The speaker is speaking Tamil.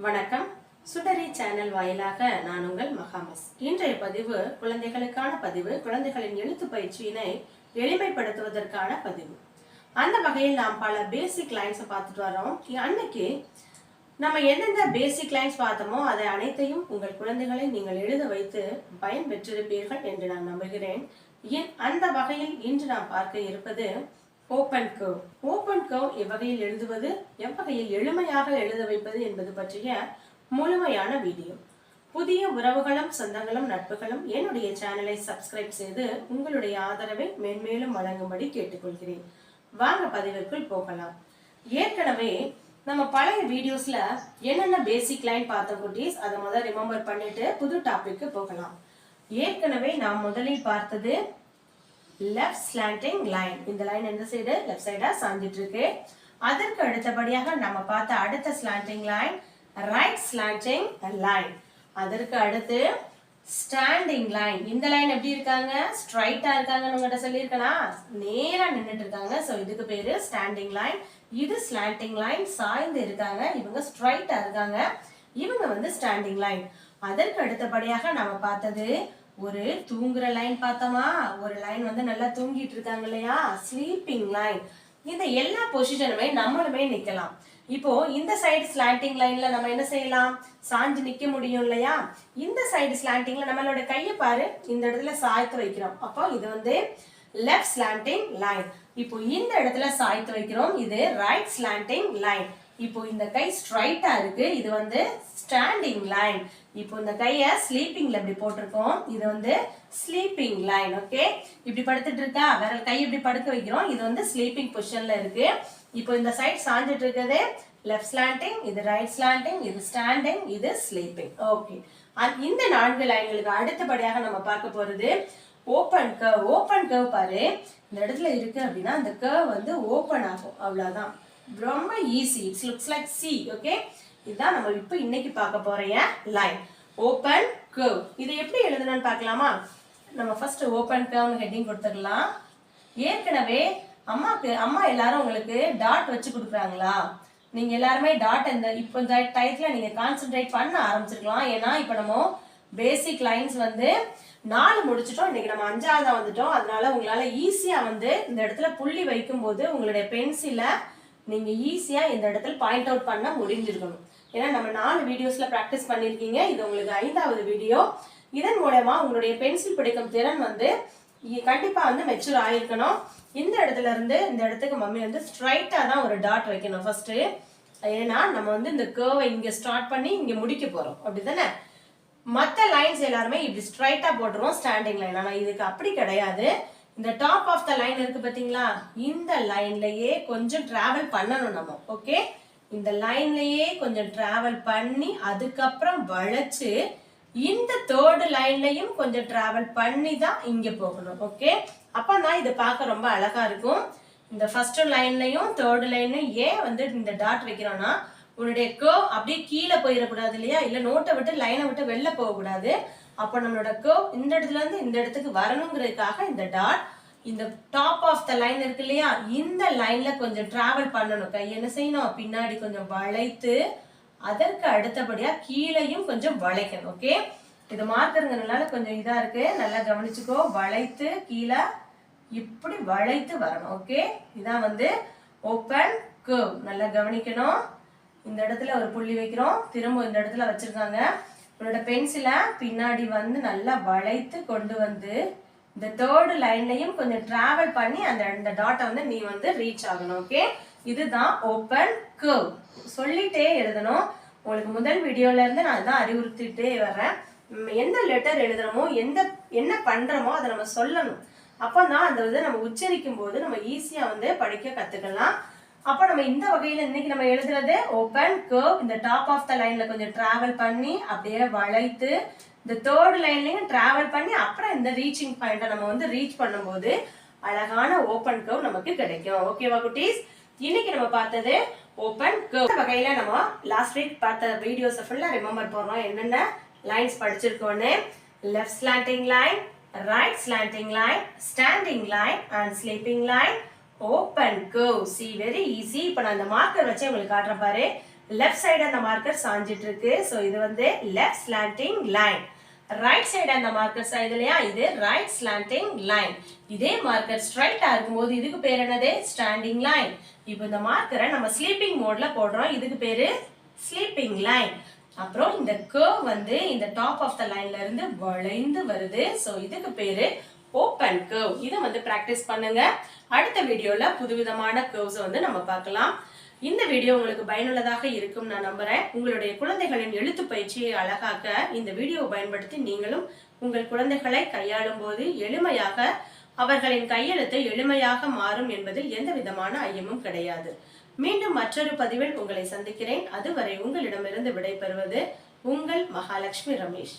வணக்கம். சுடரி சேனல் வாயிலாக நான் உங்கள் மகாமஸ். இன்றைய பதிவு குழந்தைகளுக்கான பதிவு. குழந்தைகளின் எழுத்து பயிற்சியினை எளிமைப்படுத்துவதற்கான பதிவு. அந்த வகையில் நாம் பல பேசிக் லைன்ஸ் பார்த்துட்டு வரோம். அன்னைக்கு நம்ம எந்தெந்த பேசிக் லைன்ஸ் பார்த்தோமோ அதை அனைத்தையும் உங்கள் குழந்தைகளை நீங்கள் எழுத வைத்து பயன் பெற்றிருப்பீர்கள் என்று நான் நம்புகிறேன். அந்த வகையில் இன்று நாம் பார்க்க இருப்பது ஓப்பன் கர்வ். ஓப்பன் கர்வ் எவ்வகையில் எழுதுவது, எவ்வகையில் எளிமையாக எழுத வைப்பது என்பது பற்றிய முழுமையான வீடியோ. புதிய உறவுகளும் சொந்தங்களும் நட்புகளும் என்னுடைய சேனலை சப்ஸ்கிரைப் செய்து உங்களுடைய ஆதரவை மென்மேலும் வழங்கும்படி கேட்டுக்கொள்கிறேன். வாங்க பதிவிற்குள் போகலாம். ஏற்கனவே நம்ம பழைய வீடியோஸ்ல என்னென்ன பேசிக் லைன் பார்த்தோம் குட்டீஸ், அதை முதல்ல ரிமெம்பர் பண்ணிட்டு புது டாபிக்கு போகலாம். ஏற்கனவே நாம் முதலில் பார்த்தது லெஃப்ட் ஸ்லாண்டிங் லைன். இந்த லைன் எந்த சைடு? லெஃப்ட் சைடா சாஞ்சிட்டு இருக்கு. அதற்கு அடுத்தபடியாக நம்ம பார்த்த அடுத்த slanting line right slanting line. அதற்கு அடுத்து ஸ்டாண்டிங் லைன். இந்த லைன் எப்படி இருக்காங்க? ஸ்ட்ரைட்டா இருக்காங்கன்னு உங்ககிட்ட சொல்லியிருக்கேனா? நேரா நின்றுட்டு இருக்காங்க. ஸோ இதுக்கு பேரு ஸ்டாண்டிங் லைன். இது ஸ்லாண்டிங் லைன், சாய்ந்து இருக்காங்க. இவங்க ஸ்ட்ரைட்டா இருக்காங்க. இவங்க வந்து ஸ்டாண்டிங் லைன். அதற்கு அடுத்தபடியாக நம்ம பார்த்தது ஒரு தூங்குற லைன் பார்த்தோமா? ஒரு லைன் வந்து நல்லா தூங்கிட்டு இருக்காங்க இல்லையா? Sleeping line. இந்த எல்லா பொசிஷனுமே நம்மளுமே நிக்கலாம். இப்போ இந்த சைடு ஸ்லாண்டிங் லைன்ல நம்ம என்ன செய்யலாம்? சாஞ்சு நிக்க முடியும் இல்லையா? இந்த சைடு ஸ்லாண்டிங்ல நம்மளோட கையை பாரு, இந்த இடத்துல சாய்த்து வைக்கிறோம். அப்போ இது வந்து லெஃப்ட் ஸ்லாண்டிங் லைன். இப்போ இந்த இடத்துல சாய்த்து வைக்கிறோம். இது ரைட் ஸ்லாண்டிங் லைன். இப்போ இந்த கை ஸ்ட்ரைட்டா இருக்கு. இது வந்து ஸ்டாண்டிங் லைன். இப்போ இந்த கையை ஸ்லீப்பிங்ல இப்படி போட்டிருக்கோம். இது வந்து ஸ்லீப்பிங் லைன். ஓகே, இப்படி படுத்துட்டு இருக்கா, வேற கை இப்படி படுக்க வைக்கிறோம். இது வந்து ஸ்லீப்பிங் பொசிஷன்ல இருக்கு. இப்போ இந்த சைட் சாஞ்சிட்டு இருக்குது லெஃப்ட் ஸ்லாண்டிங், இது ரைட் ஸ்லாண்டிங், இது ஸ்டாண்டிங், இது ஸ்லீப்பிங். ஓகே, இந்த 4 லைன்களுக்கு அடுத்தபடியாக நம்ம பார்க்க போறது ஓப்பன் கர்வ். ஓப்பன் கர்வ் பாரு, இந்த இடத்துல இருக்கு அப்படின்னா அந்த கர்வ் வந்து ஓப்பன் ஆகும். அவ்வளவுதான், ரொம்ப easy. It's looks like C. Okay, இதுதான் நம்ம இப்போ இன்னைக்கு பார்க்க போற லைன் ஓப்பன் கர்வ். இதை எப்படி எழுதணும்னு பார்க்கலாமா? நம்ம ஃபர்ஸ்ட் ஓப்பன் கர்வ்னு ஹெட்டிங் கொடுத்துடலாம். ஏற்கனவே அம்மா எல்லாரும் உங்களுக்கு டாட் வச்சு கொடுக்குறாங்களா? நீங்க எல்லாருமே டாட் இப்போ இந்த டயத்துல நீங்க கான்சென்ட்ரேட் பண்ண ஆரம்பிச்சிருக்கலாம். ஏன்னா இப்போ நம்ம பேசிக் லைன்ஸ் வந்து 4 முடிச்சிட்டோம். இன்னைக்கு நம்ம 5ஆவதா வந்துட்டோம். அதனால உங்களால ஈஸியா வந்து இந்த இடத்துல புள்ளி வைக்கும் போது உங்களுடைய பென்சில நீங்க ஈஸியா இந்த இடத்துல பாயிண்ட் அவுட் பண்ண முடிஞ்சிருக்கணும். ஏன்னா நம்ம 4 வீடியோஸ்ல பிராக்டிஸ் பண்ணிருக்கீங்க. இது உங்களுக்கு 5ஆவது வீடியோ. இதன் மூலமா உங்களுடைய பென்சில் பிடிக்கும் திறன் வந்து கண்டிப்பா வந்து மெச்சூர் ஆயிருக்கணும். இந்த இடத்துல இருந்து இந்த இடத்துக்கு மம்மி வந்து ஸ்ட்ரைட்டா தான் ஒரு டாட் வைக்கணும் ஃபர்ஸ்ட். ஏன்னா நம்ம வந்து இந்த கர்வை இங்க ஸ்டார்ட் பண்ணி இங்க முடிக்க போறோம், அப்படிதானே? மற்ற லைன்ஸ் எல்லாருமே இப்படி ஸ்ட்ரைட்டா போட்டுருவோம் ஸ்டாண்டிங் லைன். ஆனா இதுக்கு அப்படி கிடையாது. இந்த டாப் ஆஃப் த லைன் இருக்கு பாத்தீங்களா? இந்த லைன்லயே கொஞ்சம் டிராவல் பண்ணணும் நம்ம. ஓகே, இந்த லைன்லயே கொஞ்சம் டிராவல் பண்ணி அதுக்கப்புறம் வளைச்சு இந்த தேர்ட் லைன்லயும் கொஞ்சம் டிராவல் பண்ணி தான் இங்க போகணும். ஓகே, அப்பதான் இது பார்க்க ரொம்ப அழகா இருக்கும். இந்த ஃபர்ஸ்ட் லைன்லயும் தேர்ட் லைன்லயும் ஏன் வந்து இந்த டாட் வைக்கிறோம்னா, உன்னுடைய கர்வ் அப்படியே கீழே போயிடக்கூடாது இல்லையா? இல்ல நோட்டை விட்டு லைனை விட்டு வெளில போகக்கூடாது. அப்போ நம்மளோட கர்வ் இந்த இடத்துல இருந்து இந்த இடத்துக்கு வரணுங்கிறதுக்காக இந்த டாட். இந்த டாப் ஆஃப் த லைன் இருக்கு இல்லையா? இந்த லைன்ல கொஞ்சம் டிராவல் பண்ணணும். கை என்ன செய்யணும்? பின்னாடி கொஞ்சம் வளைத்து அதற்கு அடுத்தபடியா கீழையும் கொஞ்சம் வளைக்கணும். ஓகே, இது மார்க்கருங்கிறதுனால கொஞ்சம் இதா இருக்கு, நல்லா கவனிச்சுக்கோ. வளைத்து கீழே இப்படி வளைத்து வரணும். ஓகே, இதான் வந்து ஓப்பன் கர்வ். நல்லா கவனிக்கணும். இந்த இடத்துல ஒரு புள்ளி வைக்கிறோம், திரும்ப இந்த இடத்துல வச்சிருக்காங்க. உன்னோட பென்சிலை பின்னாடி வந்து நல்லா வளைத்து கொண்டு வந்து இந்த தேர்ட் லைன்லயும் கொஞ்சம் டிராவல் பண்ணி அந்த டாட்டை வந்து நீ வந்து ரீச் ஆகணும். ஓகே, இதுதான் ஓப்பன் கர்வ். சொல்லிட்டே எழுதணும். உங்களுக்கு முதல் வீடியோல இருந்து நான் தான் அறிவுறுத்திட்டே வர்றேன். எந்த லெட்டர் எழுதுறோமோ என்ன பண்றோமோ அதை நம்ம சொல்லணும். அப்பதான் அந்த இதை நம்ம உச்சரிக்கும் போது நம்ம ஈஸியா வந்து படிக்க கத்துக்கலாம். அப்போ நம்ம இந்த வகையில இன்னைக்கு நம்ம எழுதுறது ஓப்பன் கர்வ். இந்த டாப் ஆஃப் த லைன்ல கொஞ்சம் டிராவல் பண்ணி அப்படியே வளைத்து இந்த தேர்ட் லைன்லயும் டிராவல் பண்ணி அப்புறம் இந்த ரீச்சிங் பாயிண்ட்டை நம்ம வந்து ரீச் பண்ணும்போது அழகான ஓப்பன் கர்வ் நமக்கு கிடைக்கும். ஓகேவா குட்டீஸ்? இன்னைக்கு நம்ம பார்த்தது ஓப்பன் கர்வ். வகையில நம்ம லாஸ்ட் வீக் பார்த்த வீடியோஸை ஃபுல்லா ரிமெம்பர் போடுறோம். என்னென்ன லைன்ஸ் படிச்சிருக்கோன்னு. Left slanting line, right slanting line, standing line and sleeping line, open curve. See very easy. இப்போ நான் இந்த மார்க்கர் வச்சு உங்களுக்கு காட்டுறேன் பாரு. லெஃப்ட் சைடு அந்த மார்க்கர் சாஞ்சிட்டு இருக்கு. ஸோ இது வந்து left slanting line. Right side அந்த மார்க்கர் சாயுது இல்லையா, இது ரைட் ஸ்லாண்டிங் லைன். இதே மார்க்கர் ஸ்ட்ரைட்டா இருக்கும்போது இதுக்கு பேர் என்னது, ஸ்டாண்டிங் லைன். இப்போ இந்த மார்க்கரை நம்ம ஸ்லீப்பிங் மோட்ல போடுறோம், இதுக்கு பேரு ஸ்லீப்பிங் லைன். அப்புறம் இந்த கர்வ் வந்து இந்த டாப் ஆஃப் த லைன்ல இருந்து வளைந்து வருது. ஸோ இதுக்கு பேரு ஓப்பன் கர்வ். இதை வந்து பிராக்டிஸ் பண்ணுங்க. அடுத்த வீடியோல புதுவிதமான கர்வ்ஸ் வந்து நம்ம பார்க்கலாம். இந்த வீடியோ உங்களுக்கு பயனுள்ளதாக இருக்கும் நான் நம்புறேன். உங்களுடைய குழந்தைகளின் எழுத்து பயிற்சியை அழகாக்க இந்த வீடியோவை பயன்படுத்தி நீங்களும் உங்கள் குழந்தைகளை கையாளும் போது எளிமையாக அவர்களின் கையெழுத்து எளிமையாக மாறும் என்பதில் எந்த விதமான ஐயமும் கிடையாது. மீண்டும் மற்றொரு பதிவில் உங்களை சந்திக்கிறேன். அதுவரை உங்களிடமிருந்து விடைபெறுவது உங்கள் மகாலட்சுமி ரமேஷ்.